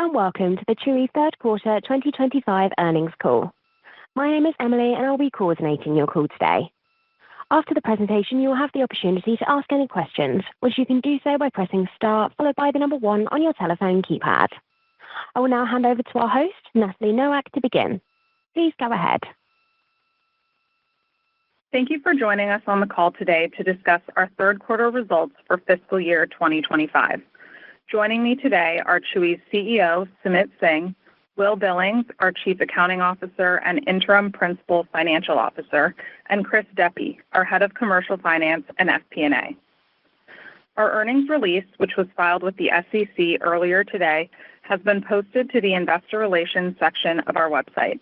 and welcome to the Chewy third quarter 2025 earnings call. My name is Emily and I'll be coordinating your call today. After the presentation, you will have the opportunity to ask any questions, which you can do so by pressing star followed by the number 1 on your telephone keypad. I will now hand over to our host, Natalie Nowak, to begin. Please go ahead. Thank you for joining us on the call today to discuss our third quarter results for fiscal year 2025. Joining me today are Chewy's CEO, Sumit Singh, Will Billings, our Chief Accounting Officer and Interim Principal Financial Officer, and Chris Deppe, our Head of Commercial Finance and FP&A. Our earnings release, which was filed with the SEC earlier today, has been posted to the Investor Relations section of our website.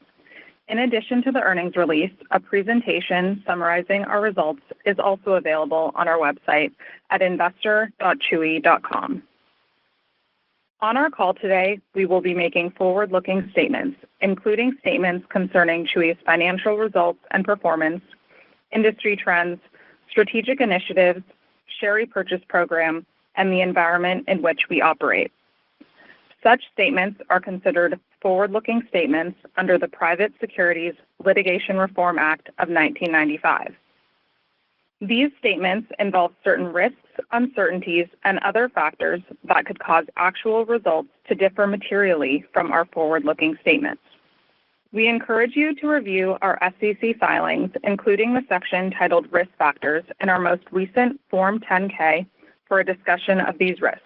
In addition to the earnings release, a presentation summarizing our results is also available on our website at investor.chewy.com. On our call today, we will be making forward-looking statements, including statements concerning Chewy's financial results and performance, industry trends, strategic initiatives, share repurchase program, and the environment in which we operate. Such statements are considered forward-looking statements under the Private Securities Litigation Reform Act of 1995. These statements involve certain risks, uncertainties, and other factors that could cause actual results to differ materially from our forward-looking statements. We encourage you to review our SEC filings, including the section titled Risk Factors in our most recent Form 10-K for a discussion of these risks.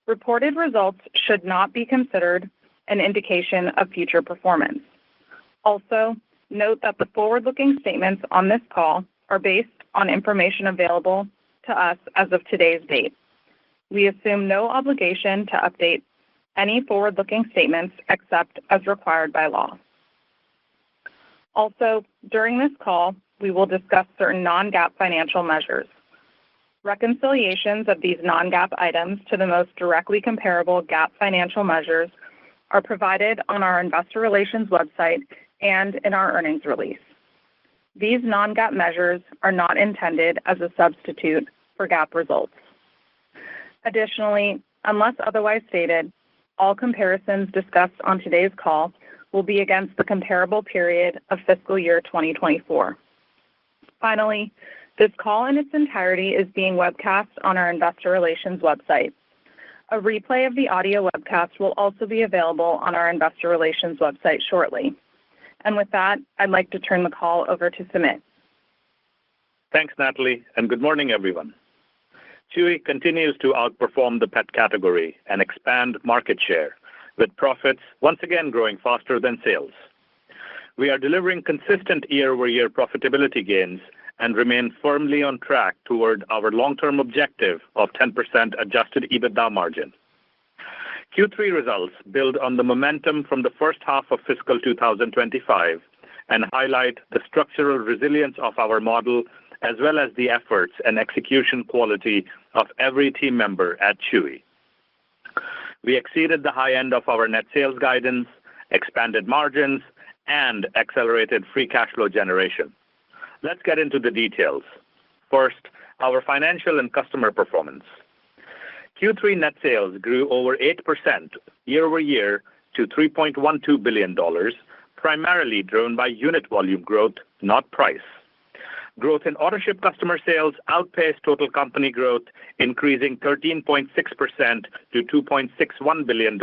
Reported results should not be considered an indication of future performance. Also, note that the forward-looking statements on this call are based on information available to us as of today's date. We assume no obligation to update any forward-looking statements except as required by law. Also, during this call, we will discuss certain non-GAAP financial measures. Reconciliations of these non-GAAP items to the most directly comparable GAAP financial measures are provided on our Investor Relations website and in our earnings release. These non-GAAP measures are not intended as a substitute for GAAP results. Additionally, unless otherwise stated, all comparisons discussed on today's call will be against the comparable period of fiscal year 2024. Finally, this call in its entirety is being webcast on our Investor Relations website. A replay of the audio webcast will also be available on our Investor Relations website shortly. And with that, I'd like to turn the call over to Sumit. Thanks, Natalie, and good morning, everyone. Chewy continues to outperform the pet category and expand market share, with profits once again growing faster than sales. We are delivering consistent year-over-year profitability gains and remain firmly on track toward our long-term objective of 10% adjusted EBITDA margin. Q3 results build on the momentum from the first half of fiscal 2025 and highlight the structural resilience of our model as well as the efforts and execution quality of every team member at Chewy. We exceeded the high end of our net sales guidance, expanded margins, and accelerated free cash flow generation. Let's get into the details. First, our financial and customer performance. Q3 net sales grew over 8% year-over-year to $3.12 billion, primarily driven by unit volume growth, not price. Growth in Autoship customer sales outpaced total company growth, increasing 13.6% to $2.61 billion.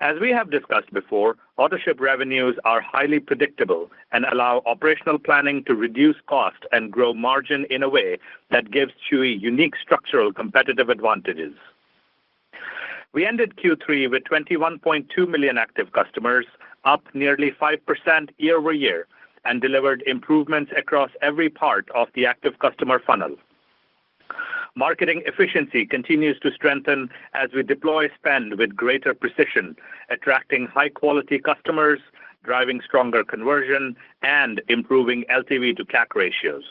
As we have discussed before, Autoship revenues are highly predictable and allow operational planning to reduce cost and grow margin in a way that gives Chewy unique structural competitive advantages. We ended Q3 with 21.2 million active customers, up nearly 5% year-over-year, and delivered improvements across every part of the active customer funnel. Marketing efficiency continues to strengthen as we deploy spend with greater precision, attracting high-quality customers, driving stronger conversion, and improving LTV to CAC ratios.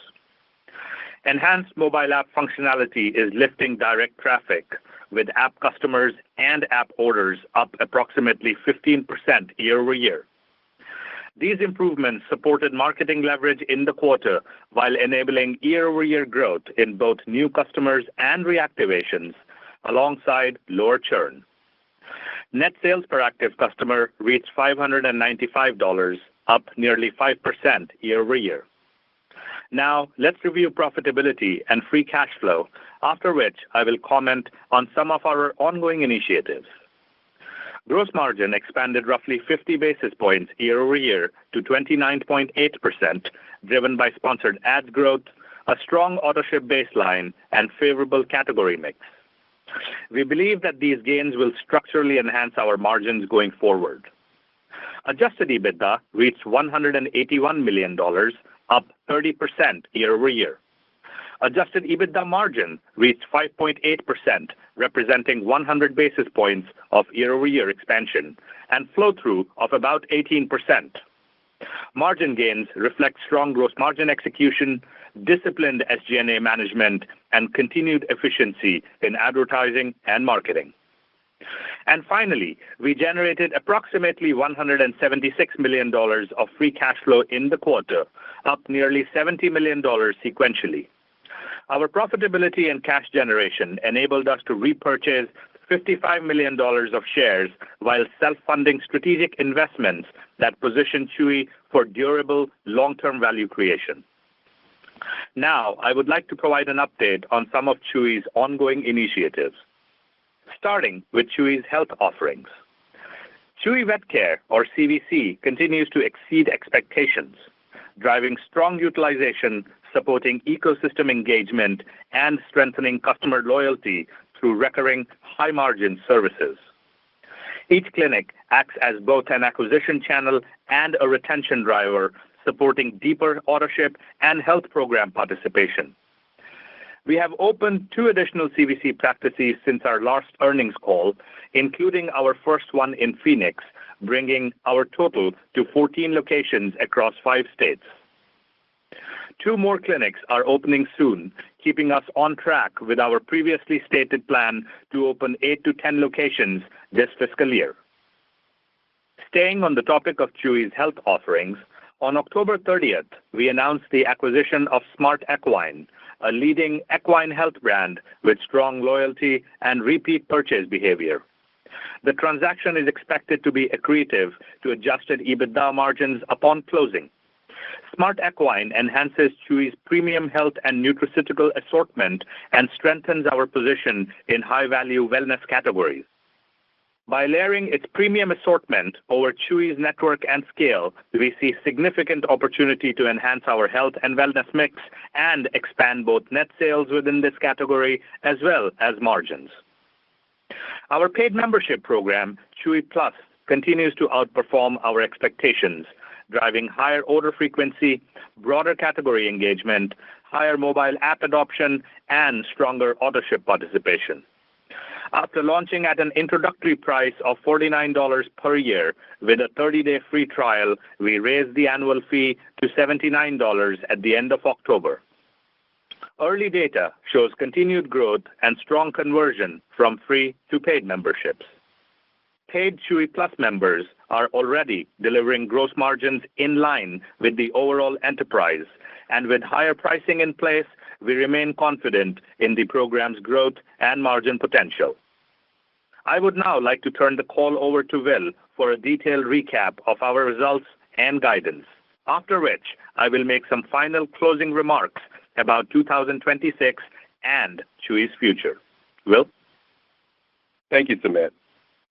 Enhanced mobile app functionality is lifting direct traffic, with app customers and app orders up approximately 15% year-over-year. These improvements supported marketing leverage in the quarter while enabling year-over-year growth in both new customers and reactivations, alongside lower churn. Net sales per active customer reached $595, up nearly 5% year-over-year. Now, let's review profitability and free cash flow, after which I will comment on some of our ongoing initiatives. Gross margin expanded roughly 50 basis points year-over-year to 29.8%, driven by sponsored ads growth, a strong Autoship baseline, and favorable category mix. We believe that these gains will structurally enhance our margins going forward. Adjusted EBITDA reached $181 million, up 30% year-over-year. Adjusted EBITDA margin reached 5.8%, representing 100 basis points of year-over-year expansion, and flow-through of about 18%. Margin gains reflect strong gross margin execution, disciplined SG&A management, and continued efficiency in advertising and marketing. And finally, we generated approximately $176 million of free cash flow in the quarter, up nearly $70 million sequentially. Our profitability and cash generation enabled us to repurchase $55 million of shares while self-funding strategic investments that position Chewy for durable long-term value creation. Now, I would like to provide an update on some of Chewy's ongoing initiatives, starting with Chewy's health offerings. Chewy Vet Care, or CVC, continues to exceed expectations, driving strong utilization, supporting ecosystem engagement, and strengthening customer loyalty through recurring high-margin services. Each clinic acts as both an acquisition channel and a retention driver, supporting deeper Autoship and health program participation. We have opened 2 additional CVC practices since our last earnings call, including our first one in Phoenix, bringing our total to 14 locations across 5 states. 2 more clinics are opening soon, keeping us on track with our previously stated plan to open 8 to 10 locations this fiscal year. Staying on the topic of Chewy's health offerings, on October 30th, we announced the acquisition of Smart Equine, a leading equine health brand with strong loyalty and repeat purchase behavior. The transaction is expected to be accretive to adjusted EBITDA margins upon closing. Smart Equine enhances Chewy's premium health and nutraceutical assortment and strengthens our position in high-value wellness categories. By layering its premium assortment over Chewy's network and scale, we see significant opportunity to enhance our health and wellness mix and expand both net sales within this category as well as margins. Our paid membership program, Chewy Plus, continues to outperform our expectations, driving higher order frequency, broader category engagement, higher mobile app adoption, and stronger Autoship participation. After launching at an introductory price of $49 per year with a 30-day free trial, we raised the annual fee to $79 at the end of October. Early data shows continued growth and strong conversion from free to paid memberships. Paid Chewy Plus members are already delivering gross margins in line with the overall enterprise, and with higher pricing in place, we remain confident in the program's growth and margin potential. I would now like to turn the call over to Will for a detailed recap of our results and guidance, after which I will make some final closing remarks about 2026 and Chewy's future. Will? Thank you, Sumit.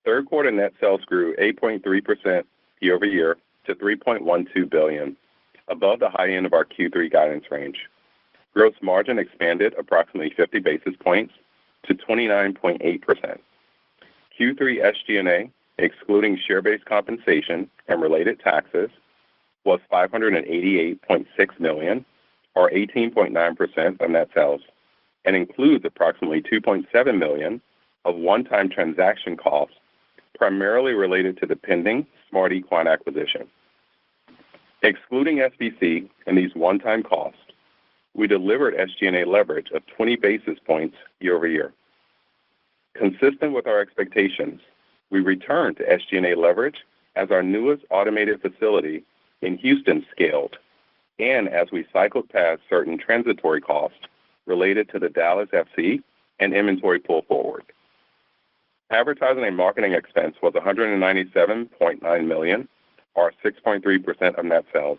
Third quarter net sales grew 8.3% year-over-year to $3.12 billion, above the high end of our Q3 guidance range. Gross margin expanded approximately 50 basis points to 29.8%. Q3 SG&A, excluding share-based compensation and related taxes, was $588.6 million, or 18.9% of net sales, and includes approximately $2.7 million of one-time transaction costs, primarily related to the pending Smart Equine acquisition. Excluding SBC and these one-time costs, we delivered SG&A leverage of 20 basis points year-over-year. Consistent with our expectations, we returned to SG&A leverage as our newest automated facility in Houston scaled, and as we cycled past certain transitory costs related to the Dallas FC and inventory pull forward. Advertising and marketing expense was $197.9 million, or 6.3% of net sales,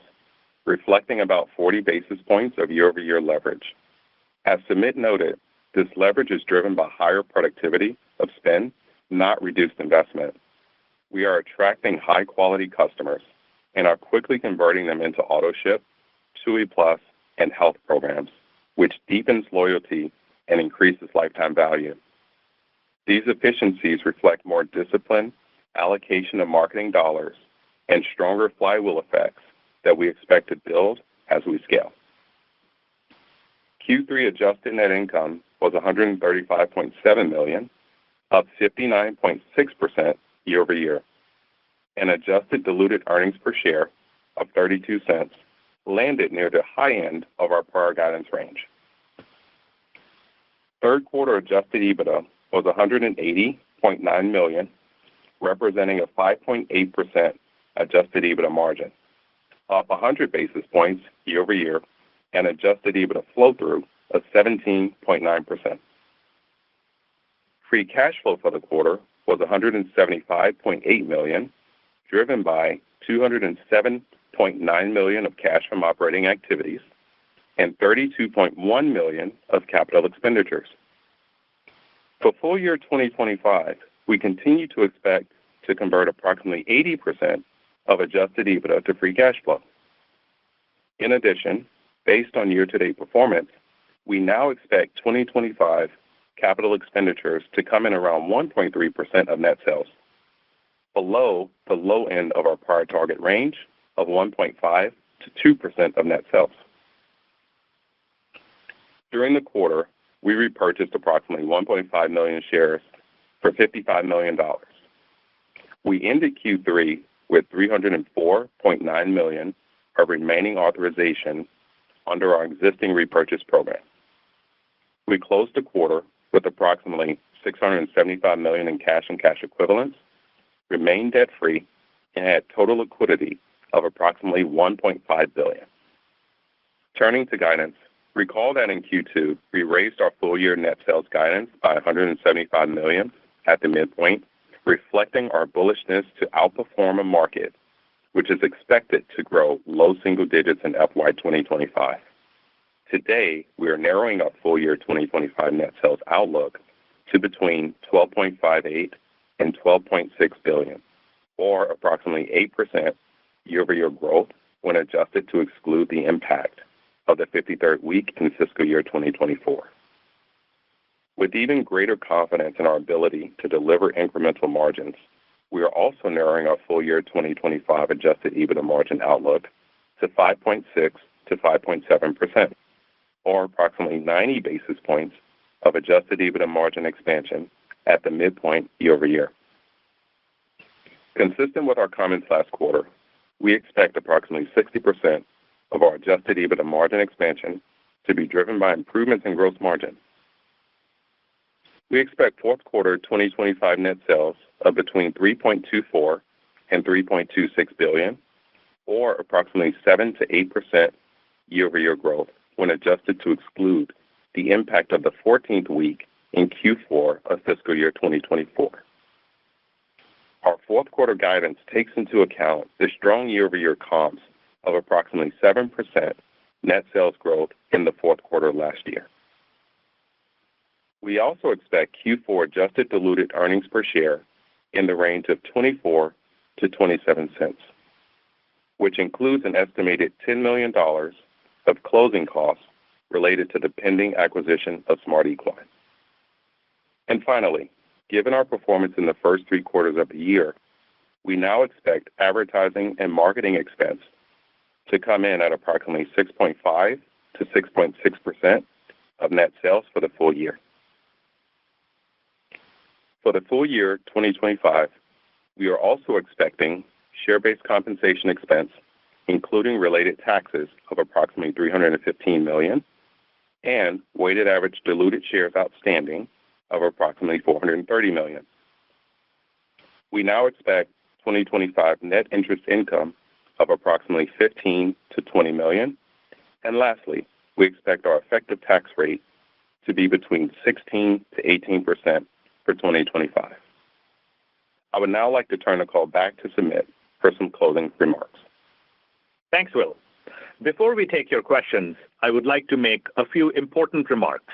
reflecting about 40 basis points of year-over-year leverage. As Sumit noted, this leverage is driven by higher productivity of spend, not reduced investment. We are attracting high-quality customers and are quickly converting them into AutoShip, Chewy Plus, and health programs, which deepens loyalty and increases lifetime value. These efficiencies reflect more disciplined allocation of marketing dollars and stronger flywheel effects that we expect to build as we scale. Q3 adjusted net income was $135.7 million, up 59.6% year-over-year, and adjusted diluted earnings per share of 32 cents landed near the high end of our prior guidance range. Third quarter adjusted EBITDA was $180.9 million, representing a 5.8% adjusted EBITDA margin, up 100 basis points year-over-year, and adjusted EBITDA flow-through of 17.9%. Free cash flow for the quarter was $175.8 million, driven by $207.9 million of cash from operating activities and $32.1 million of capital expenditures. For full year 2025, we continue to expect to convert approximately 80% of adjusted EBITDA to free cash flow. In addition, based on year-to-date performance, we now expect 2025 capital expenditures to come in around 1.3% of net sales, below the low end of our prior target range of 1.5 to 2% of net sales. During the quarter, we repurchased approximately 1.5 million shares for $55 million. We ended Q3 with $304.9 million of remaining authorization under our existing repurchase program. We closed the quarter with approximately $675 million in cash and cash equivalents, remained debt-free, and had total liquidity of approximately $1.5 billion. Turning to guidance, recall that in Q2, we raised our full-year net sales guidance by $175 million at the midpoint, reflecting our bullishness to outperform a market which is expected to grow low single digits in FY 2025. Today, we are narrowing our full-year 2025 net sales outlook to between $12.58 and $12.6 billion, or approximately 8% year-over-year growth when adjusted to exclude the impact of the 53rd week in fiscal year 2024. With even greater confidence in our ability to deliver incremental margins, we are also narrowing our full-year 2025 adjusted EBITDA margin outlook to 5.6 to 5.7%, or approximately 90 basis points of adjusted EBITDA margin expansion at the midpoint year-over-year. Consistent with our comments last quarter, we expect approximately 60% of our adjusted EBITDA margin expansion to be driven by improvements in gross margin. We expect fourth quarter 2025 net sales of between $3.24 and $3.26 billion, or approximately 7 to 8% year-over-year growth when adjusted to exclude the impact of the 14th week in Q4 of fiscal year 2024. Our fourth quarter guidance takes into account the strong year-over-year comps of approximately 7% net sales growth in the fourth quarter last year. We also expect Q4 adjusted diluted earnings per share in the range of 24 to 27 cents, which includes an estimated $10 million of closing costs related to the pending acquisition of Smart Equine. And finally, given our performance in the first 3 quarters of the year, we now expect advertising and marketing expense to come in at approximately 6.5 to 6.6% of net sales for the full year. For the full year 2025, we are also expecting share-based compensation expense, including related taxes, of approximately $315 million, and weighted average diluted shares outstanding of approximately 430 million. We now expect 2025 net interest income of approximately $15 to 20 million. And lastly, we expect our effective tax rate to be between 16 to 18% for 2025. I would now like to turn the call back to Sumit for some closing remarks. Thanks, Will. Before we take your questions, I would like to make a few important remarks.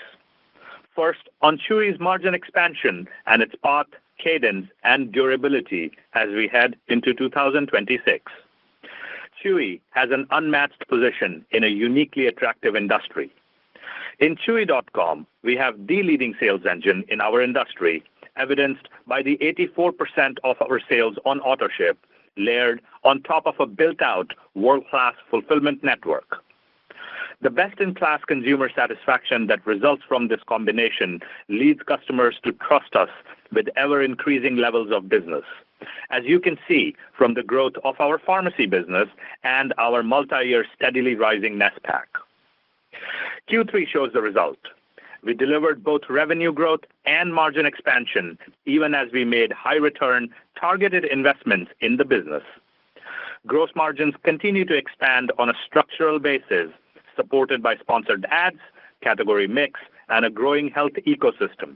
First, on Chewy's margin expansion and its path, cadence, and durability as we head into 2026. Chewy has an unmatched position in a uniquely attractive industry. In Chewy.com, we have the leading sales engine in our industry, evidenced by the 84% of our sales on Autoship, layered on top of a built-out world-class fulfillment network. The best-in-class consumer satisfaction that results from this combination leads customers to trust us with ever-increasing levels of business, as you can see from the growth of our pharmacy business and our multi-year steadily rising NSPAC. Q3 shows the result. We delivered both revenue growth and margin expansion, even as we made high-return, targeted investments in the business. Gross margins continue to expand on a structural basis, supported by sponsored ads, category mix, and a growing health ecosystem.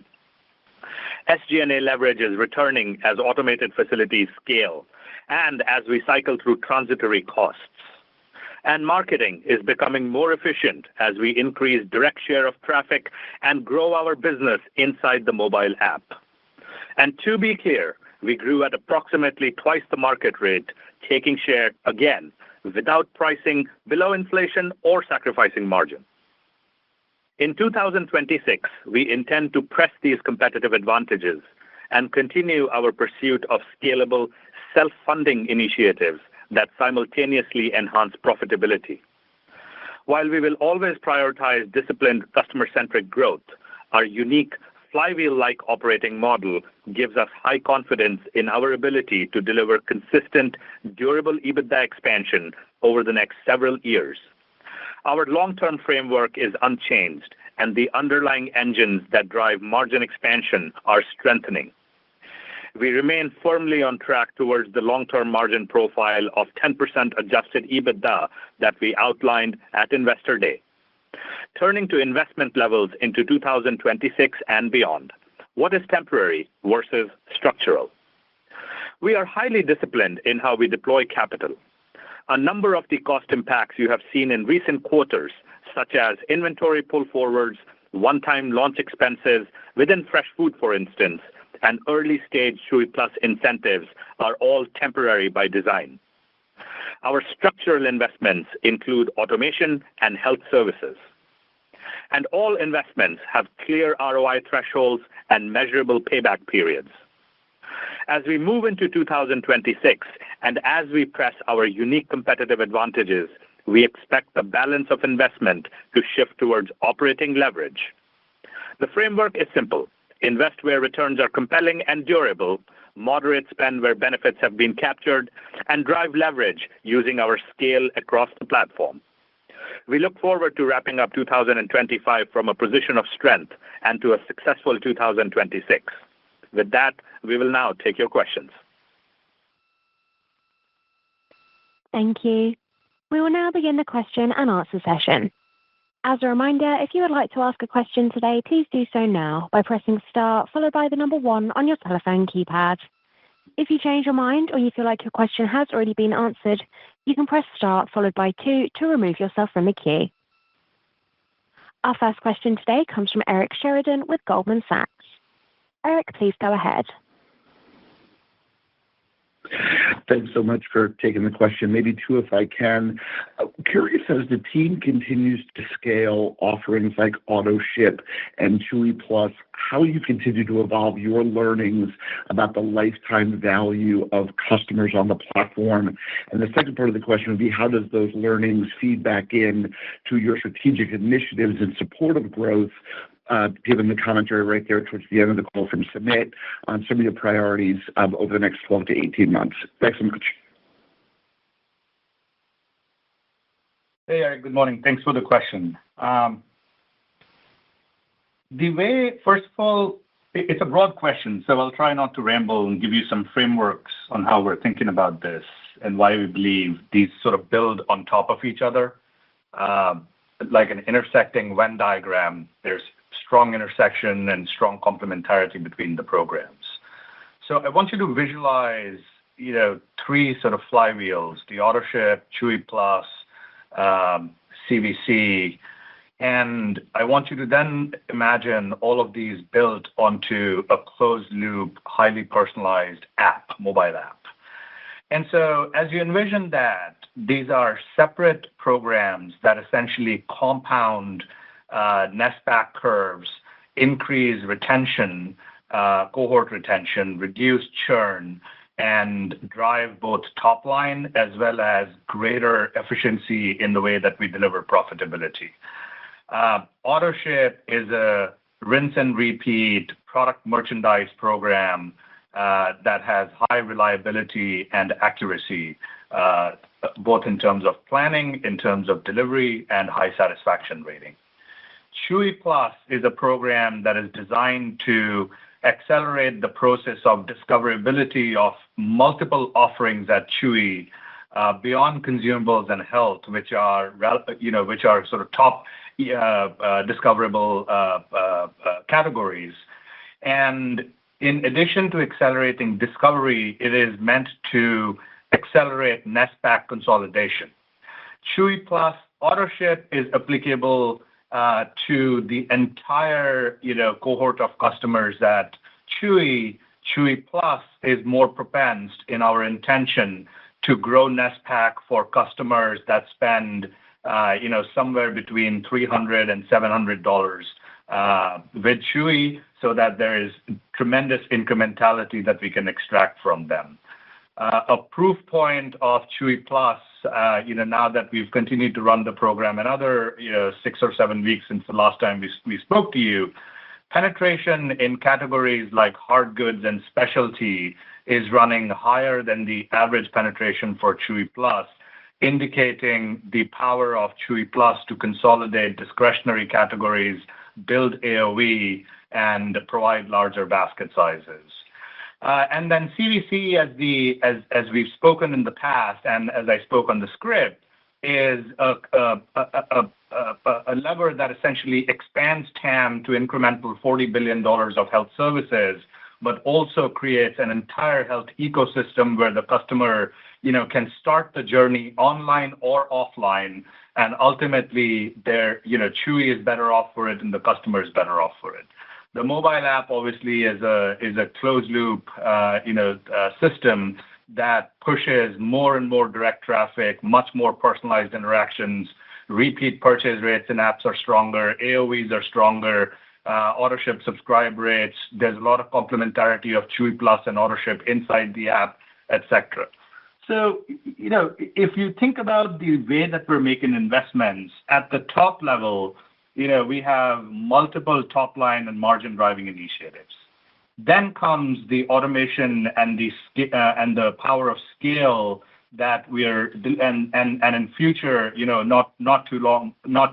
SG&A leverage is returning as automated facilities scale and as we cycle through transitory costs. And marketing is becoming more efficient as we increase direct share of traffic and grow our business inside the mobile app. And to be clear, we grew at approximately twice the market rate, taking share again without pricing below inflation or sacrificing margin. In 2026, we intend to press these competitive advantages and continue our pursuit of scalable, self-funding initiatives that simultaneously enhance profitability. While we will always prioritize disciplined, customer-centric growth, our unique flywheel-like operating model gives us high confidence in our ability to deliver consistent, durable EBITDA expansion over the next several years. Our long-term framework is unchanged, and the underlying engines that drive margin expansion are strengthening. We remain firmly on track towards the long-term margin profile of 10% adjusted EBITDA that we outlined at Investor Day. Turning to investment levels into 2026 and beyond, what is temporary versus structural? We are highly disciplined in how we deploy capital. A number of the cost impacts you have seen in recent quarters, such as inventory pull forwards, one-time launch expenses within fresh food, for instance, and early-stage Chewy Plus incentives are all temporary by design. Our structural investments include automation and health services. And all investments have clear ROI thresholds and measurable payback periods. As we move into 2026, and as we press our unique competitive advantages, we expect the balance of investment to shift towards operating leverage. The framework is simple. Invest where returns are compelling and durable, moderate spend where benefits have been captured, and drive leverage using our scale across the platform. We look forward to wrapping up 2025 from a position of strength and to a successful 2026. With that, we will now take your questions. Thank you. We will now begin the question and answer session. As a reminder, if you would like to ask a question today, please do so now by pressing star followed by the number 1 on your telephone keypad. If you change your mind or you feel like your question has already been answered, you can press star followed by 2 to remove yourself from the queue. Our first question today comes from Eric Sheridan with Goldman Sachs. Eric, please go ahead. Thanks so much for taking the question. Maybe 2, if I can. Curious, as the team continues to scale offerings like Autoship and Chewy Plus, how you continue to evolve your learnings about the lifetime value of customers on the platform. And the second part of the question would be, how does those learnings feed back in to your strategic initiatives in support of growth, given the commentary right there towards the end of the call from Sumit on some of your priorities over the next 12 to 18 months? Thanks so much. Hey, Eric, good morning. Thanks for the question. First of all, it's a broad question, so I'll try not to ramble and give you some frameworks on how we're thinking about this and why we believe these sort of build on top of each other. Like an intersecting Venn diagram, there's strong intersection and strong complementarity between the programs. So I want you to visualize, three sort of flywheels: the Autoship, Chewy Plus, CVC, and I want you to then imagine all of these built onto a closed-loop, highly personalized mobile app. And so as you envision that, these are separate programs that essentially compound NSPAC curves, increase retention, cohort retention, reduce churn, and drive both top line as well as greater efficiency in the way that we deliver profitability. Autoship is a rinse and repeat product merchandise program that has high reliability and accuracy, both in terms of planning, in terms of delivery, and high satisfaction rating. Chewy Plus is a program that is designed to accelerate the process of discoverability of multiple offerings at Chewy beyond consumables and health, which are sort of top discoverable categories. And in addition to accelerating discovery, it is meant to accelerate NSPAC consolidation. Chewy Plus Autoship is applicable to the entire cohort of customers at Chewy. Chewy Plus is more propensed in our intention to grow NSPAC for customers that spend somewhere between $300 and $700 with Chewy, so that there is tremendous incrementality that we can extract from them. A proof point of Chewy Plus, now that we've continued to run the program another 6 or 7 weeks since the last time we spoke to you, penetration in categories like hard goods and specialty is running higher than the average penetration for Chewy Plus, indicating the power of Chewy Plus to consolidate discretionary categories, build AOV, and provide larger basket sizes. And then CVC, as we've spoken in the past, and as I spoke on the script, is a lever that essentially expands TAM to incremental $40 billion of health services, but also creates an entire health ecosystem where the customer, can start the journey online or offline, and ultimately, Chewy is better off for it, and the customer is better off for it. The mobile app obviously is a closed loop, system that pushes more and more direct traffic, much more personalized interactions. Repeat purchase rates in apps are stronger, AOVs are stronger, Autoship subscribe rates. There's a lot of complementarity of Chewy Plus and Autoship inside the app, etc. So, if you think about the way that we're making investments at the top level, we have multiple top line and margin driving initiatives. Then comes the automation and the power of scale that we are, and in future, not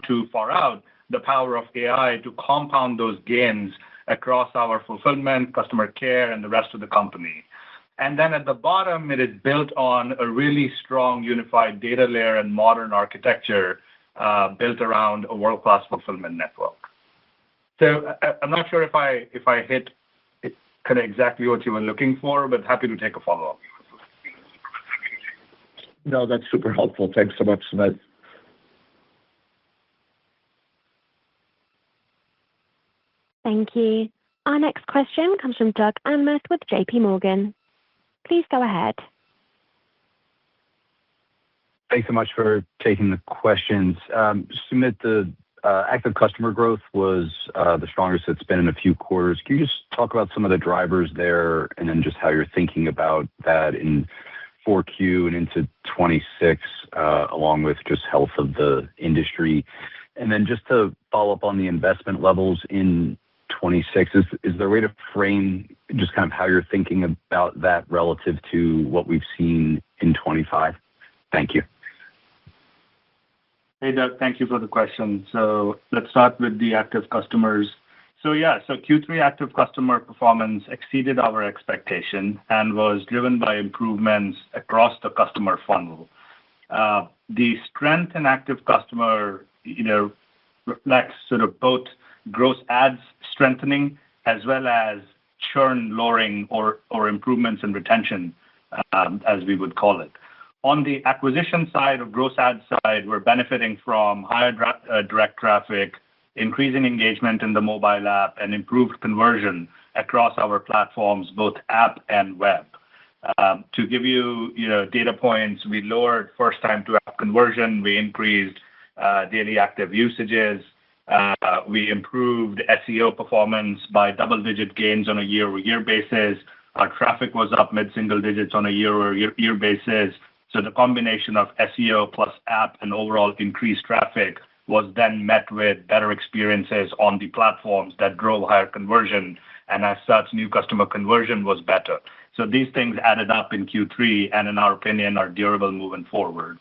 too far out, the power of AI to compound those gains across our fulfillment, customer care, and the rest of the company. And then at the bottom, it is built on a really strong unified data layer and modern architecture built around a world-class fulfillment network. So I'm not sure if I hit kind of exactly what you were looking for, but happy to take a follow-up. No, that's super helpful. Thanks so much, Sumit. Thank you. Our next question comes from Doug Anmuth with JP Morgan. Please go ahead. Thanks so much for taking the questions. Sumit, the active customer growth was the strongest it's been in a few quarters. Can you just talk about some of the drivers there, and then just how you're thinking about that in 4Q and into 2026, along with just health of the industry? And then just to follow up on the investment levels in 2026, is there a way to frame just kind of how you're thinking about that relative to what we've seen in 2025? Thank you. Hey, Doug, thank you for the question. So let's start with the active customers. So Q3 active customer performance exceeded our expectation and was driven by improvements across the customer funnel. The strength in active customer, reflects sort of both gross adds strengthening as well as churn lowering or improvements in retention, as we would call it. On the acquisition side or gross ad side, we're benefiting from higher direct traffic, increasing engagement in the mobile app, and improved conversion across our platforms, both app and web. To give you data points, we lowered first time to app conversion, we increased daily active usages, we improved SEO performance by double-digit gains on a year-over-year basis. Our traffic was up mid-single digits on a year-over-year basis. So the combination of SEO plus app and overall increased traffic was then met with better experiences on the platforms that drove higher conversion, and as such, new customer conversion was better. So these things added up in Q3, and in our opinion, are durable moving forward.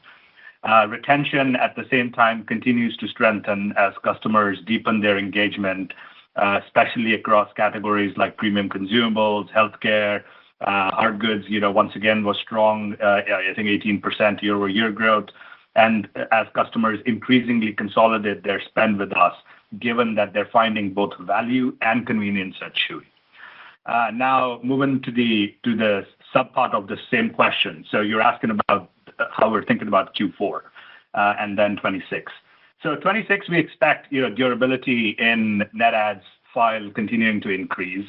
Retention at the same time continues to strengthen as customers deepen their engagement, especially across categories like premium consumables, healthcare, hard goods, once again was strong, I think 18% year-over-year growth. And as customers increasingly consolidate their spend with us, given that they're finding both value and convenience at Chewy. Now, moving to the sub-part of the same question. So you're asking about how we're thinking about Q4 and then 26. So 26, we expect durability in net adds file continuing to increase.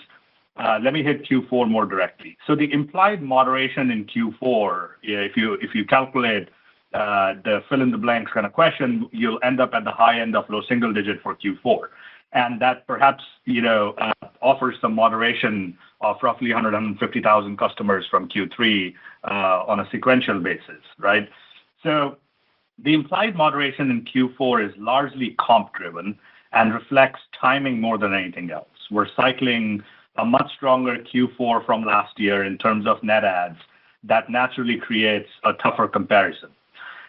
Let me hit Q4 more directly. So the implied moderation in Q4, if you calculate the fill in the blanks kind of question, you'll end up at the high end of low single digit for Q4. And that perhaps offers some moderation of roughly 150,000 customers from Q3 on a sequential basis, right? So the implied moderation in Q4 is largely comp driven and reflects timing more than anything else. We're cycling a much stronger Q4 from last year in terms of net adds that naturally creates a tougher comparison.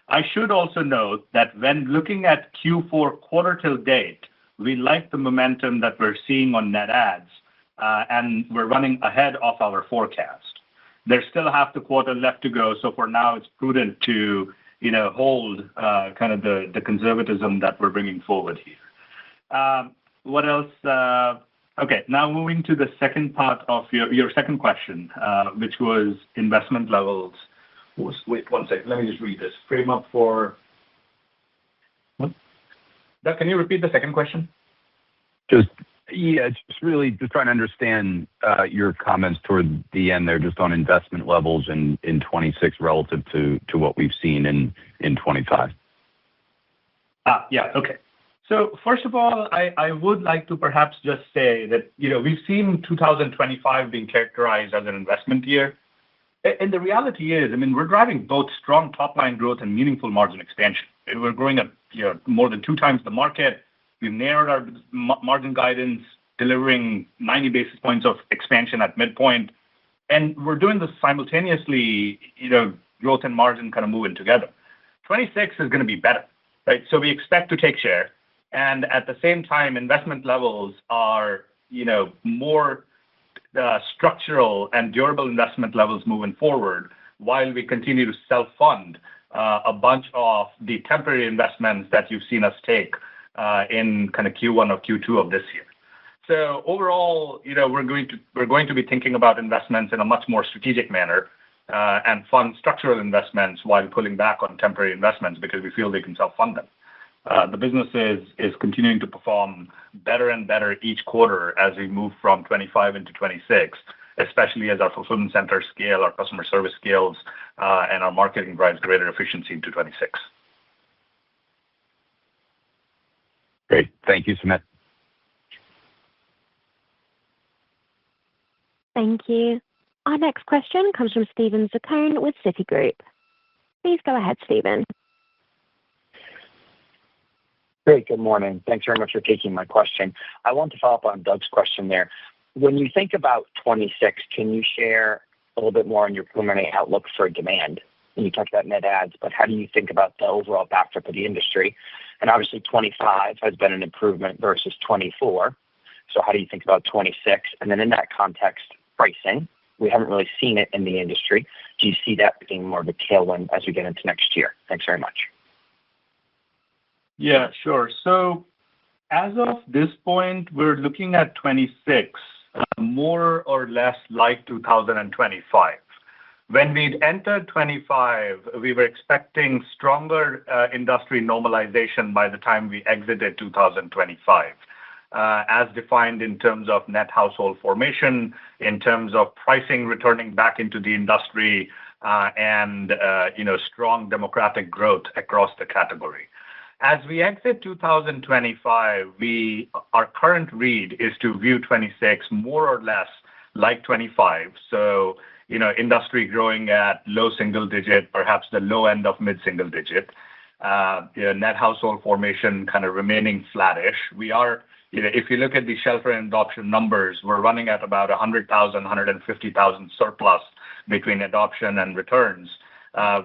I should also note that when looking at Q4 quarter till date, we like the momentum that we're seeing on net adds, and we're running ahead of our forecast. There's still half the quarter left to go, so for now it's prudent to hold kind of the conservatism that we're bringing forward here. What else? Okay, now moving to the second part of your second question, which was investment levels. Wait one second, let me just read this. Frame up for... What? Doug, can you repeat the second question? Just really trying to understand your comments toward the end there, just on investment levels in 26 relative to what we've seen in 25. Yeah, okay. So first of all, I would like to perhaps just say that, we've seen 2025 being characterized as an investment year. And the reality is, we're driving both strong top-line growth and meaningful margin expansion. We're growing at more than 2 times the market. We've narrowed our margin guidance, delivering 90 basis points of expansion at midpoint. And we're doing this simultaneously, growth and margin kind of moving together. 26 is going to be better, right? So we expect to take share. And at the same time, investment levels are, more structural and durable investment levels moving forward, while we continue to self-fund a bunch of the temporary investments that you've seen us take in kind of Q1 or Q2 of this year. So overall, we're going to be thinking about investments in a much more strategic manner and fund structural investments while pulling back on temporary investments because we feel they can self-fund them. The business is continuing to perform better and better each quarter as we move from 25 into 26, especially as our fulfillment centers scale, our customer service scales, and our marketing drives greater efficiency into 26. Great. Thank you, Sumit. Thank you. Our next question comes from Steven Zaccone with Citigroup. Please go ahead, Steven. Great. Good morning. Thanks very much for taking my question. I want to follow up on Doug's question there. When you think about 26, can you share a little bit more on your preliminary outlook for demand? And you talked about net adds, but how do you think about the overall backdrop of the industry? And obviously 25 has been an improvement versus 24. So how do you think about 26? And then in that context, pricing. We haven't really seen it in the industry. Do you see that being more of a tailwind as we get into next year? Thanks very much. Yeah, sure. So as of this point, we're looking at 26 more or less like 2025. When we'd entered 25, we were expecting stronger industry normalization by the time we exited 2025, as defined in terms of net household formation, in terms of pricing returning back into the industry, and strong demographic growth across the category. As we exit 2025, our current read is to view 26 more or less like 25. So, industry growing at low single digit, perhaps the low end of mid-single digit. Net household formation kind of remaining flattish. We are, if you look at the shelter and adoption numbers, we're running at about 100,000, 150,000 surplus between adoption and returns.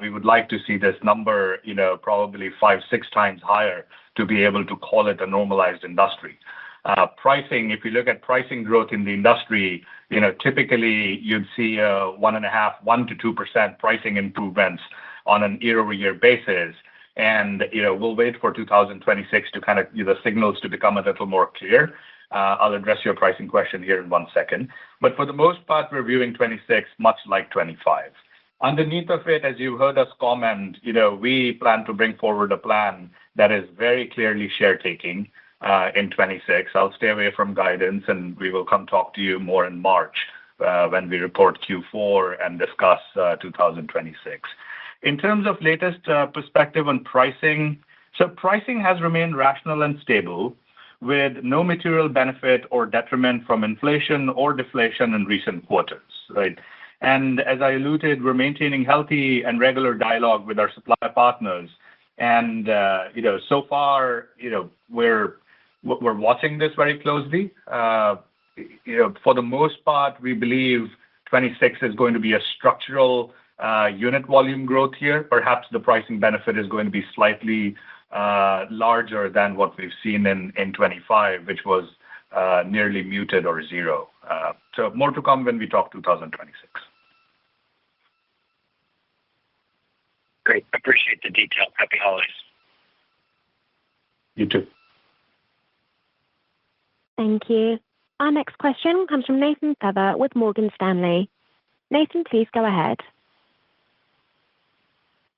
We would like to see this number, probably 5-6 times higher to be able to call it a normalized industry. Pricing, if you look at pricing growth in the industry, typically you'd see 1.5-2% pricing improvements on an year-over-year basis. And, we'll wait for 2026 to kind of, the signals to become a little more clear. I'll address your pricing question here in 1 second. But for the most part, we're viewing 26 much like 25. Underneath of it, as you heard us comment, we plan to bring forward a plan that is very clearly share taking in 26. I'll stay away from guidance, and we will come talk to you more in March when we report Q4 and discuss 2026. In terms of latest perspective on pricing, so pricing has remained rational and stable with no material benefit or detriment from inflation or deflation in recent quarters, right? And as I alluded, we're maintaining healthy and regular dialogue with our supply partners. And, so far, we're watching this very closely. For the most part, we believe 26 is going to be a structural unit volume growth here. Perhaps the pricing benefit is going to be slightly larger than what we've seen in 25, which was nearly muted or zero. So more to come when we talk 2026. Great. Appreciate the detail. Happy holidays. You too. Thank you. Our next question comes from Nathan Feather with Morgan Stanley. Nathan, please go ahead.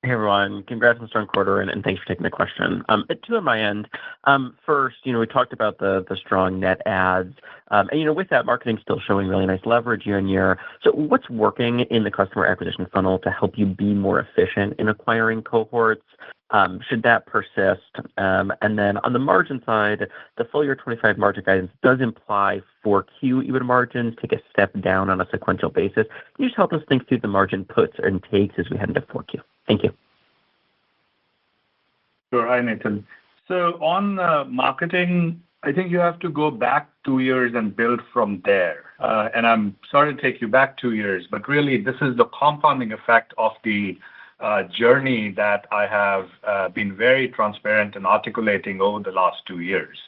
Hey, everyone. Congrats on the strong quarter, and thanks for taking the question. Two on my end. First, we talked about the strong net adds. And, with that, marketing still showing really nice leverage year on year. So what's working in the customer acquisition funnel to help you be more efficient in acquiring cohorts? Should that persist? And then on the margin side, the full year 25 margin guidance does imply 4Q EBITDA margins take a step down on a sequential basis. Can you just help us think through the margin puts and takes as we head into 4Q? Thank you. Sure. Hi, Nathan. So on marketing, I think you have to go back 2 years and build from there. And I'm sorry to take you back 2 years, but really this is the compounding effect of the journey that I have been very transparent in articulating over the last 2 years.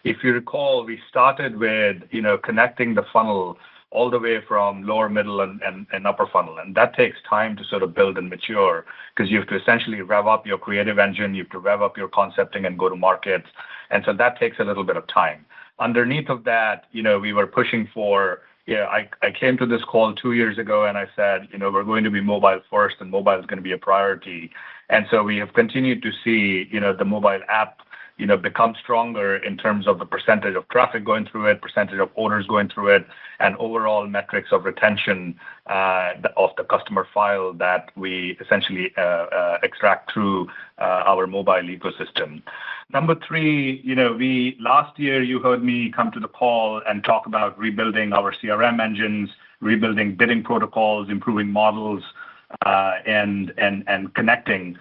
If you recall, we started with, connecting the funnel all the way from lower, middle, and upper funnel. And that takes time to sort of build and mature because you have to essentially rev up your creative engine, you have to rev up your concepting and go to market. And so that takes a little bit of time. Underneath of that, we were pushing for, I came to this call 2 years ago and I said, we're going to be mobile first and mobile is going to be a priority. And so we have continued to see, the mobile app, become stronger in terms of the percentage of traffic going through it, percentage of orders going through it, and overall metrics of retention of the customer file that we essentially extract through our mobile ecosystem. Number 3, last year you heard me come to the call and talk about rebuilding our CRM engines, rebuilding bidding protocols, improving models, and connecting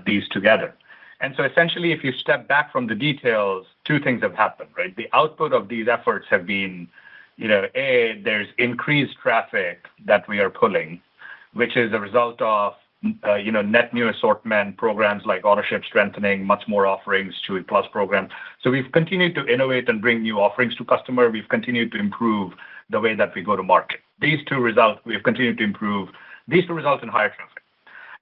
these together. And so essentially, if you step back from the details, 2 things have happened, right? The output of these efforts have been, there's increased traffic that we are pulling, which is a result of, net new assortment programs like Autoship strengthening, much more offerings, CHWY Plus program. So we've continued to innovate and bring new offerings to customer. We've continued to improve the way that we go to market. These 2 results, we've continued to improve. These 2 result in higher traffic.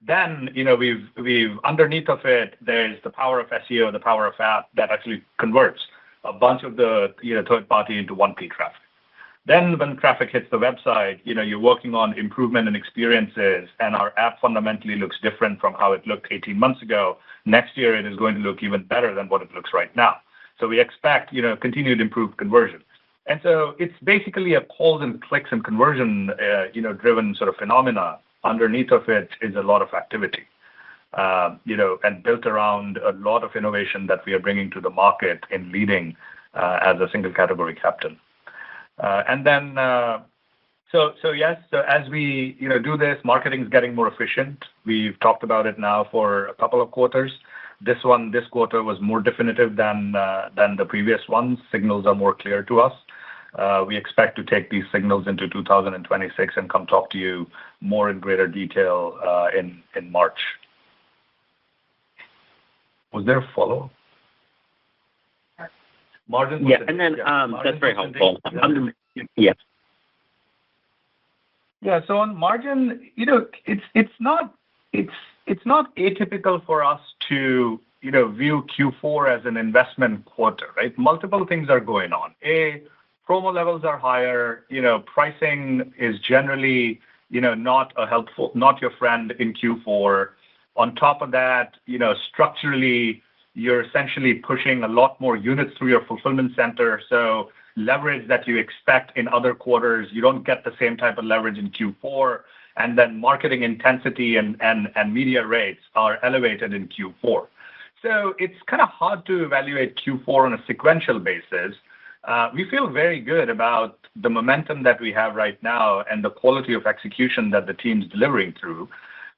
Then, we've underneath of it, there's the power of SEO, the power of app that actually converts a bunch of the, third party into 1P traffic. Then when traffic hits the website, you're working on improvement in experiences, and our app fundamentally looks different from how it looked 18 months ago. Next year, it is going to look even better than what it looks right now. So we expect, continued improved conversion. And so it's basically a calls and clicks and conversion, driven sort of phenomena. Underneath of it is a lot of activity, and built around a lot of innovation that we are bringing to the market in leading as a single category captain. So as we do this, marketing is getting more efficient. We've talked about it now for a couple of quarters. This quarter was more definitive than the previous ones. Signals are more clear to us. We expect to take these signals into 2026 and come talk to you more in greater detail in March. Was there a follow-up? Margin? Yeah, and then that's very helpful. Yes. Yeah. So on margin, it's not atypical for us to view Q4 as an investment quarter, right? Multiple things are going on. Promo levels are higher. Pricing is generally not your friend in Q4. On top of that, structurally, you're essentially pushing a lot more units through your fulfillment center. So leverage that you expect in other quarters, you don't get the same type of leverage in Q4. And then marketing intensity and media rates are elevated in Q4. So it's kind of hard to evaluate Q4 on a sequential basis. We feel very good about the momentum that we have right now and the quality of execution that the team's delivering through.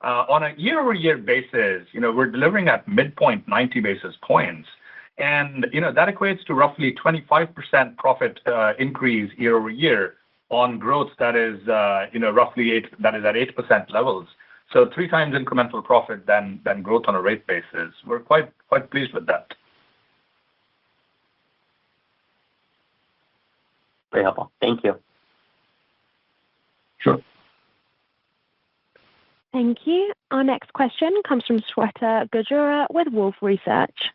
On a year-over-year basis, we're delivering at midpoint 90 basis points. And that equates to roughly 25% profit increase year-over-year on growth that is roughly at 8% levels. So 3 times incremental profit than growth on a rate basis. We're quite pleased with that. Very helpful. Thank you. Sure. Thank you. Our next question comes from Shweta Gujura with Wolfe Research.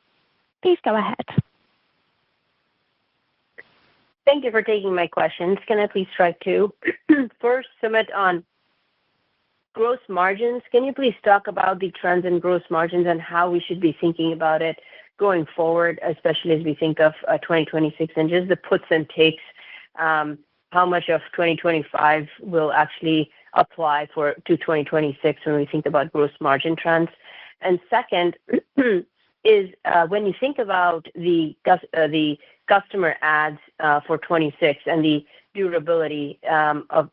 Please go ahead. Thank you for taking my questions. Can I please try two? First, Sumit, on gross margins, can you please talk about the trends in gross margins and how we should be thinking about it going forward, especially as we think of 2026 and just the puts and takes, how much of 2025 will actually apply to 2026 when we think about gross margin trends? And second is when you think about the customer adds for 26 and the durability of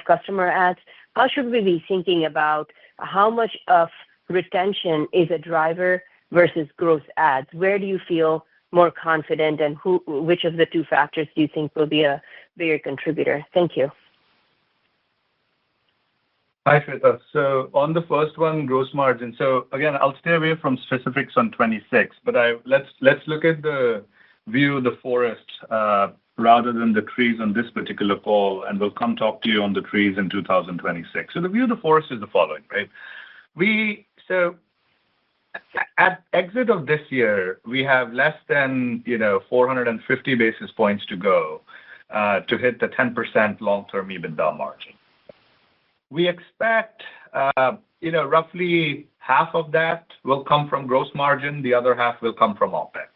customer adds, how should we be thinking about how much of retention is a driver versus gross adds? Where do you feel more confident, and which of the two factors do you think will be a bigger contributor? Thank you. Hi, Shweta. So on the first one, gross margin. So again, I'll stay away from specifics on 26, but let's look at the view of the forest rather than the trees on this particular call, and we'll come talk to you on the trees in 2026. So the view of the forest is the following, right? So at exit of this year, we have less than 450 basis points to go to hit the 10% long-term EBITDA margin. We expect, roughly half of that will come from gross margin. The other half will come from OpEx.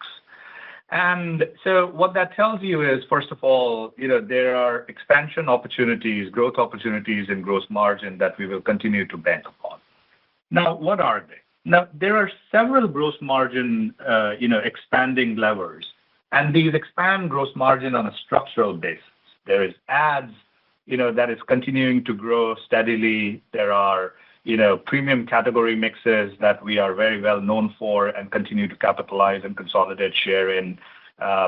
And so what that tells you is, first of all, there are expansion opportunities, growth opportunities in gross margin that we will continue to bank upon. Now, what are they? Now, there are several gross margin, expanding levers, and these expand gross margin on a structural basis. There is ads, that is continuing to grow steadily. There are, premium category mixes that we are very well known for and continue to capitalize and consolidate share in.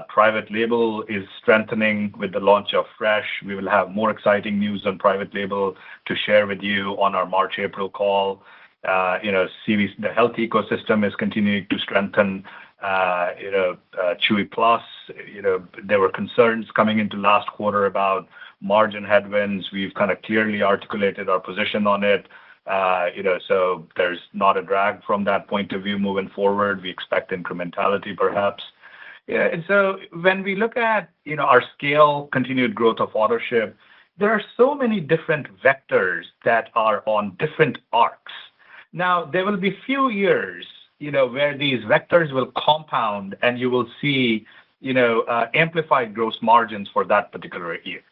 Private label is strengthening with the launch of Fresh. We will have more exciting news on private label to share with you on our March, April call. The health ecosystem is continuing to strengthen. Chewy Plus, there were concerns coming into last quarter about margin headwinds. We've kind of clearly articulated our position on it. So there's not a drag from that point of view moving forward. We expect incrementality, perhaps. Yeah. And so when we look at, our scale continued growth of Autoship, there are so many different vectors that are on different arcs. Now, there will be few years, where these vectors will compound and you will see, amplified gross margins for that particular year.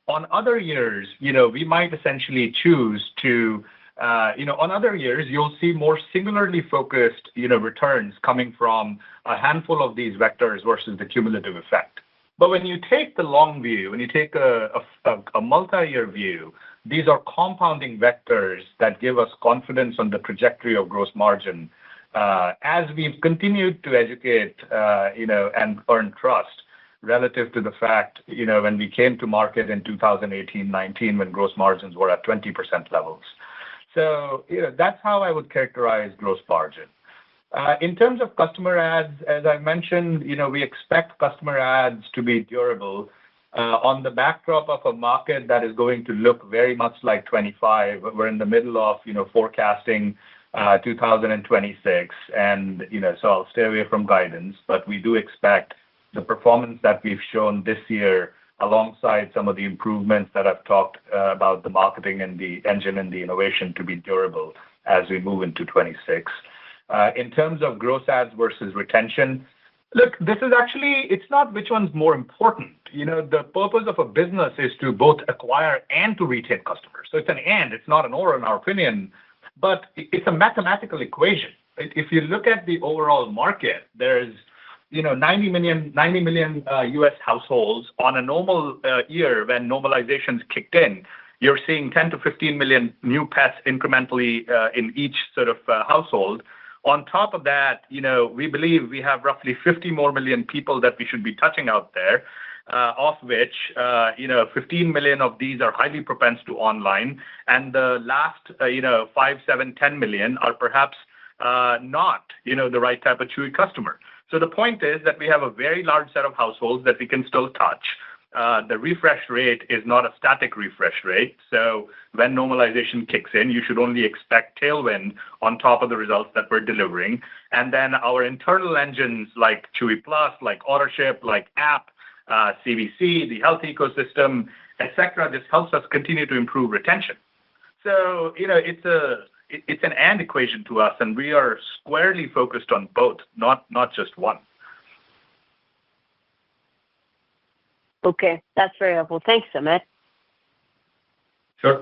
On other years, we might essentially choose to, on other years, you'll see more singularly focused, returns coming from a handful of these vectors versus the cumulative effect. But when you take the long view, when you take a multi-year view, these are compounding vectors that give us confidence on the trajectory of gross margin as we've continued to educate, and earn trust relative to the fact, when we came to market in 2018-19, when gross margins were at 20% levels. So, that's how I would characterize gross margin. In terms of customer adds, as I mentioned, we expect customer adds to be durable on the backdrop of a market that is going to look very much like 25. We're in the middle of, forecasting 2026, and so I'll stay away from guidance, but we do expect the performance that we've shown this year, alongside some of the improvements that I've talked about the marketing and the engine and the innovation, to be durable as we move into 26. In terms of gross adds versus retention, look, this is actually, it's not which one's more important. The purpose of a business is to both acquire and to retain customers. So it's an and, it's not an or in our opinion, but it's a mathematical equation. If you look at the overall market, there's 90 million U.S. households. On a normal year, when normalizations kicked in, you're seeing 10 to 15 million new pets incrementally in each sort of household. On top of that, we believe we have roughly 50 more million people that we should be touching out there, of which 15 million of these are highly propense to online, and the last 5, 7, 10 million are perhaps not the right type of Chewy customer. So the point is that we have a very large set of households that we can still touch. The refresh rate is not a static refresh rate. So when normalization kicks in, you should only expect tailwind on top of the results that we're delivering. And then our internal engines like Chewy Plus, like Autoship, like App, CVC, the health ecosystem, etc., this helps us continue to improve retention. So, it's an and equation to us, and we are squarely focused on both, not just one. Okay, that's very helpful. Thanks, Sumit. Sure.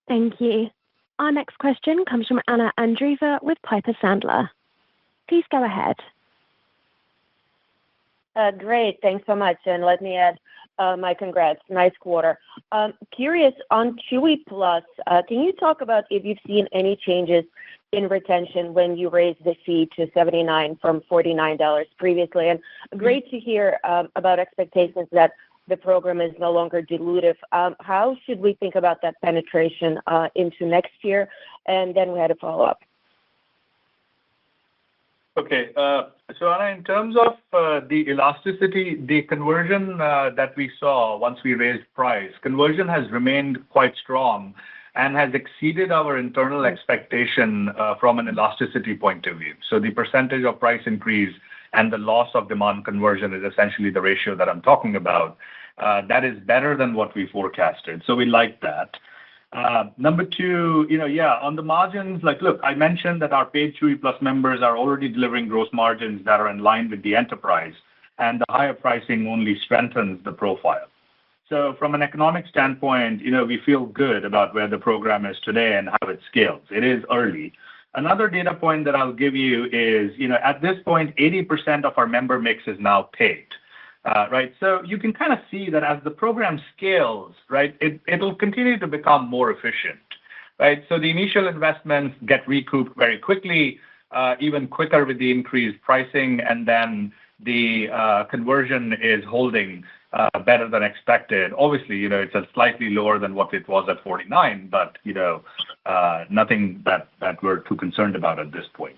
Thank you. Our next question comes from Anna Andreeva with Piper Sandler. Please go ahead. Great. Thanks so much. And let me add my congrats. Nice quarter. Curious on Chewy Plus, can you talk about if you've seen any changes in retention when you raised the fee to $79 from $49 previously? And great to hear about expectations that the program is no longer dilutive. How should we think about that penetration into next year? And then we had a follow-up. Okay. So Anna, in terms of the elasticity, the conversion that we saw once we raised price, conversion has remained quite strong and has exceeded our internal expectation from an elasticity point of view. So the percentage of price increase and the loss of demand conversion is essentially the ratio that I'm talking about. That is better than what we forecasted. So we like that. Number two, on the margins, look, I mentioned that our paid Chewy Plus members are already delivering gross margins that are in line with the enterprise, and the higher pricing only strengthens the profile. So from an economic standpoint, we feel good about where the program is today and how it scales. It is early. Another data point that I'll give you is, at this point, 80% of our member mix is now paid. Right. So you can kind of see that as the program scales, right, it'll continue to become more efficient. Right. So the initial investments get recouped very quickly, even quicker with the increased pricing, and then the conversion is holding better than expected. Obviously, it's a slightly lower than what it was at 49, but nothing that we're too concerned about at this point.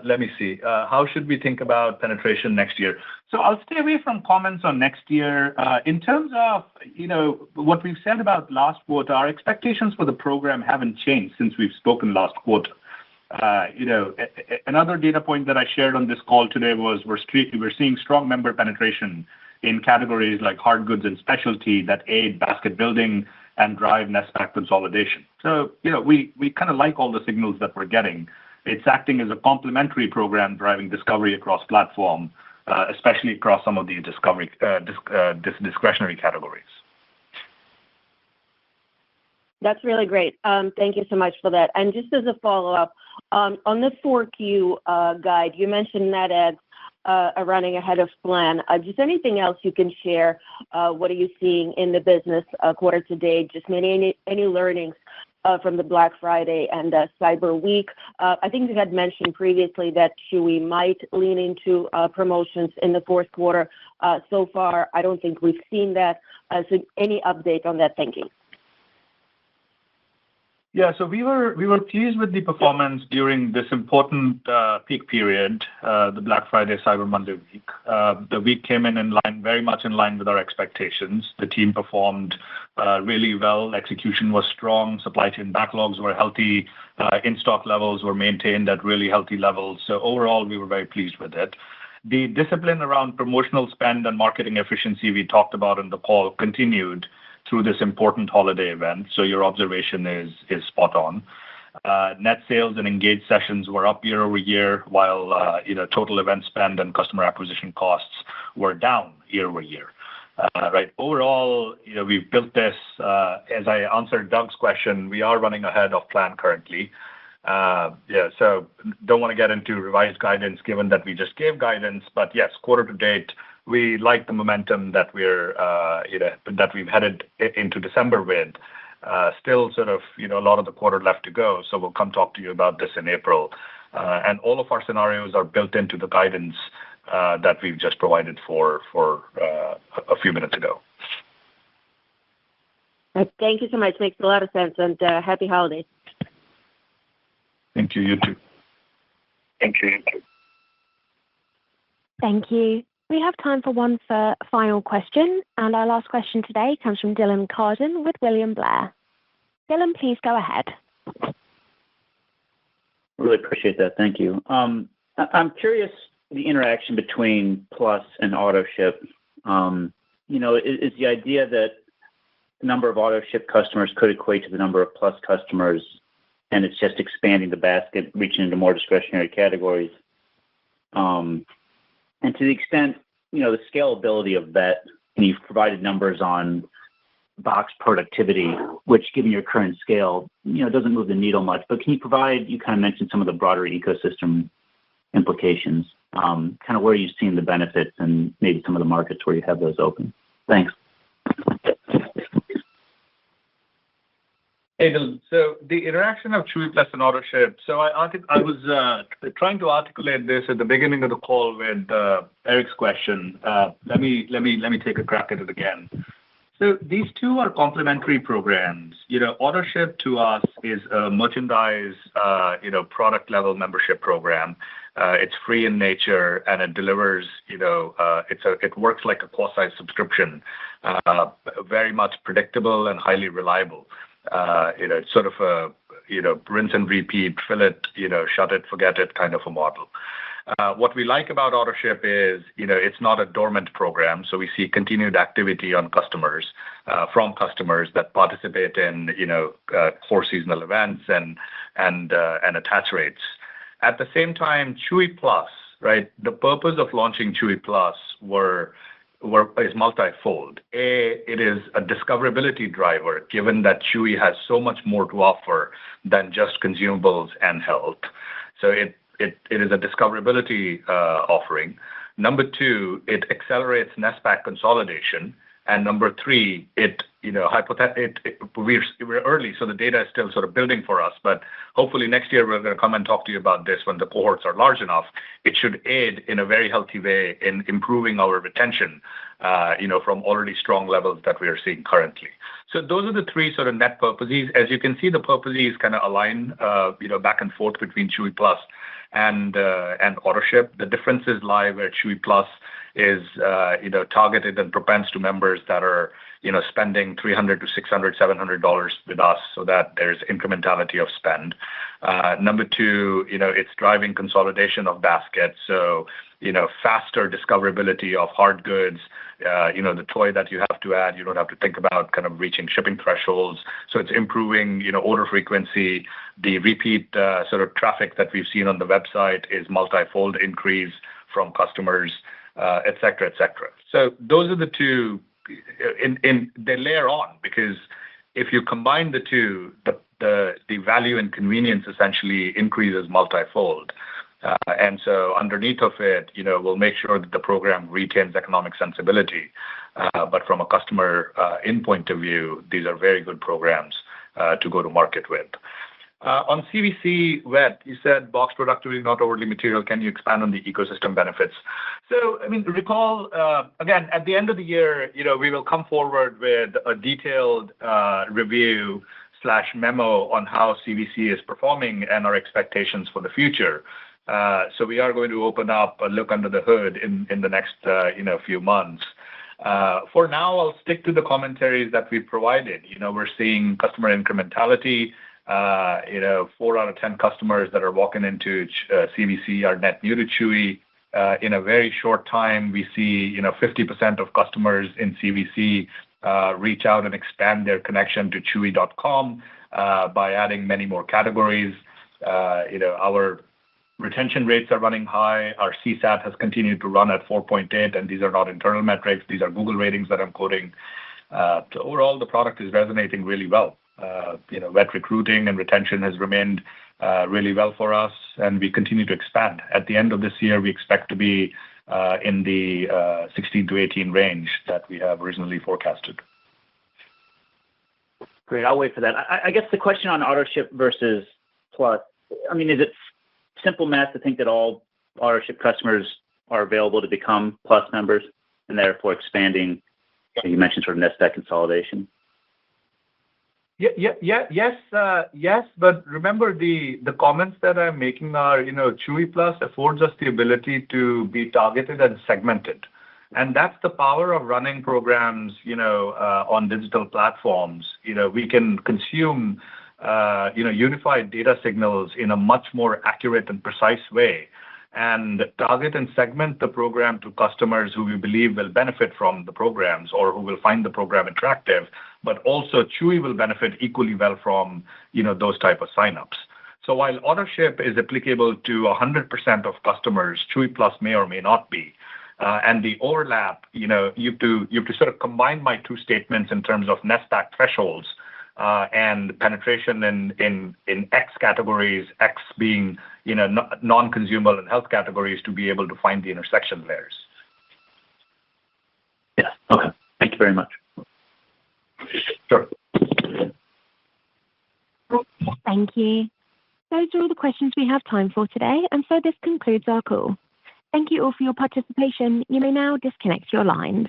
Let me see. How should we think about penetration next year? So I'll stay away from comments on next year. In terms of, what we've said about last quarter, our expectations for the program haven't changed since we've spoken last quarter. Another data point that I shared on this call today was we're seeing strong member penetration in categories like hard goods and specialty that aid basket building and drive NSPAC consolidation. So, we kind of like all the signals that we're getting. It's acting as a complementary program driving discovery across platform, especially across some of the discretionary categories. That's really great. Thank you so much for that. And just as a follow-up, on the 4Q guide, you mentioned net adds are running ahead of plan. Just anything else you can share? What are you seeing in the business quarter to date? Just any learnings from the Black Friday and Cyber Week? I think you had mentioned previously that Chewy might lean into promotions in the fourth quarter. So far, I don't think we've seen that. So any update on that thinking? Yeah, so we were pleased with the performance during this important peak period, the Black Friday Cyber Monday week. The week came in line, very much in line with our expectations. The team performed really well. Execution was strong. Supply chain backlogs were healthy. In-stock levels were maintained at really healthy levels. So overall, we were very pleased with it. The discipline around promotional spend and marketing efficiency we talked about in the call continued through this important holiday event. So your observation is spot on. Net sales and engaged sessions were up year over year, while total event spend and customer acquisition costs were down year over year. Right. Overall, we've built this. As I answered Doug's question, we are running ahead of plan currently. So don't want to get into revised guidance given that we just gave guidance. But yes, quarter to date, we like the momentum that we've headed into December with. Still sort of, a lot of the quarter left to go. So we'll come talk to you about this in April. And all of our scenarios are built into the guidance that we've just provided for a few minutes ago. Thank you so much. Makes a lot of sense. And happy holidays. Thank you. You too. Thank you. Thank you. We have time for one final question, and our last question today comes from Dylan Carden with William Blair. Dylan, please go ahead. Really appreciate that. Thank you. I'm curious the interaction between Plus and AutoShip. Is the idea that the number of AutoShip customers could equate to the number of Plus customers, and it's just expanding the basket, reaching into more discretionary categories? And to the extent, the scalability of that, and you've provided numbers on box productivity, which given your current scale, doesn't move the needle much. But can you provide, you kind of mentioned some of the broader ecosystem implications, kind of where you've seen the benefits and maybe some of the markets where you have those open? Thanks. Hey, Dylan. So the interaction of Chewy Plus and AutoShip. So I was trying to articulate this at the beginning of the call with Eric's question. Let me take a crack at it again. So these two are complementary programs. AutoShip to us is a merchandise, product level membership program. It's free in nature and it delivers. It works like a quasi subscription, very much predictable and highly reliable. It's sort of a, rinse and repeat, fill it, shut it, forget it kind of a model. What we like about AutoShip is, it's not a dormant program. So we see continued activity on customers, from customers that participate in, core seasonal events and attach rates. At the same time, Chewy Plus, right? The purpose of launching Chewy Plus is multifold. It is a discoverability driver, given that Chewy has so much more to offer than just consumables and health. So it is a discoverability offering. Number two, it accelerates NSPAC consolidation. And number three, we're early, so the data is still sort of building for us. But hopefully next year we're going to come and talk to you about this when the cohorts are large enough. It should aid in a very healthy way in improving our retention from already strong levels that we are seeing currently. So those are the three sort of net purposes. As you can see, the purposes kind of align, back and forth between Chewy Plus and Autoship. The differences lie where Chewy Plus is, targeted and propensed to members that are, spending $300 to $600, $700 with us, so that there's incrementality of spend. Number two, it's driving consolidation of baskets. So, faster discoverability of hard goods. The toy that you have to add, you don't have to think about kind of reaching shipping thresholds. So it's improving, order frequency. The repeat sort of traffic that we've seen on the website is multi-fold increase from customers, et cetera, et cetera. So those are the two. They layer on, because if you combine the two, the value and convenience essentially increases multi-fold. And so underneath of it, we'll make sure that the program retains economic sensibility. But from a customer in point of view, these are very good programs to go to market with. On CVC Wet, you said box productivity not overly material. Can you expand on the ecosystem benefits? So, recall, again, at the end of the year, we will come forward with a detailed review/memo on how CVC is performing and our expectations for the future. So we are going to open up a look under the hood in the next few months. For now, I'll stick to the commentaries that we've provided. We're seeing customer incrementality. 4 out of 10 customers that are walking into CVC are net new to Chewy. In a very short time, we see 50% of customers in CVC reach out and expand their connection to Chewy.com by adding many more categories. Our retention rates are running high. Our CSAT has continued to run at 4.8, and these are not internal metrics. These are Google ratings that I'm quoting. So overall, the product is resonating really well. Vet recruiting and retention has remained really well for us, and we continue to expand. At the end of this year, we expect to be in the 16 to 18 range that we have originally forecasted. Great. I'll wait for that. I guess the question on Autoship versus Plus, is it simple math to think that all Autoship customers are available to become Plus members and therefore expanding? You mentioned sort of NSPAC consolidation. Yes, but remember the comments that I'm making are, Chewy Plus affords us the ability to be targeted and segmented. And that's the power of running programs, on digital platforms. We can consume, unified data signals in a much more accurate and precise way, and target and segment the program to customers who we believe will benefit from the programs or who will find the program attractive, but also Chewy will benefit equally well from, those type of signups. So while Autoship is applicable to 100% of customers, Chewy Plus may or may not be. And the overlap, you have to sort of combine my two statements in terms of NSPAC thresholds and penetration in X categories, X being, non-consumable and health categories, to be able to find the intersection layers. Yeah. Okay. Thank you very much. Sure. Thank you. Those are all the questions we have time for today, and so this concludes our call. Thank you all for your participation. You may now disconnect your lines.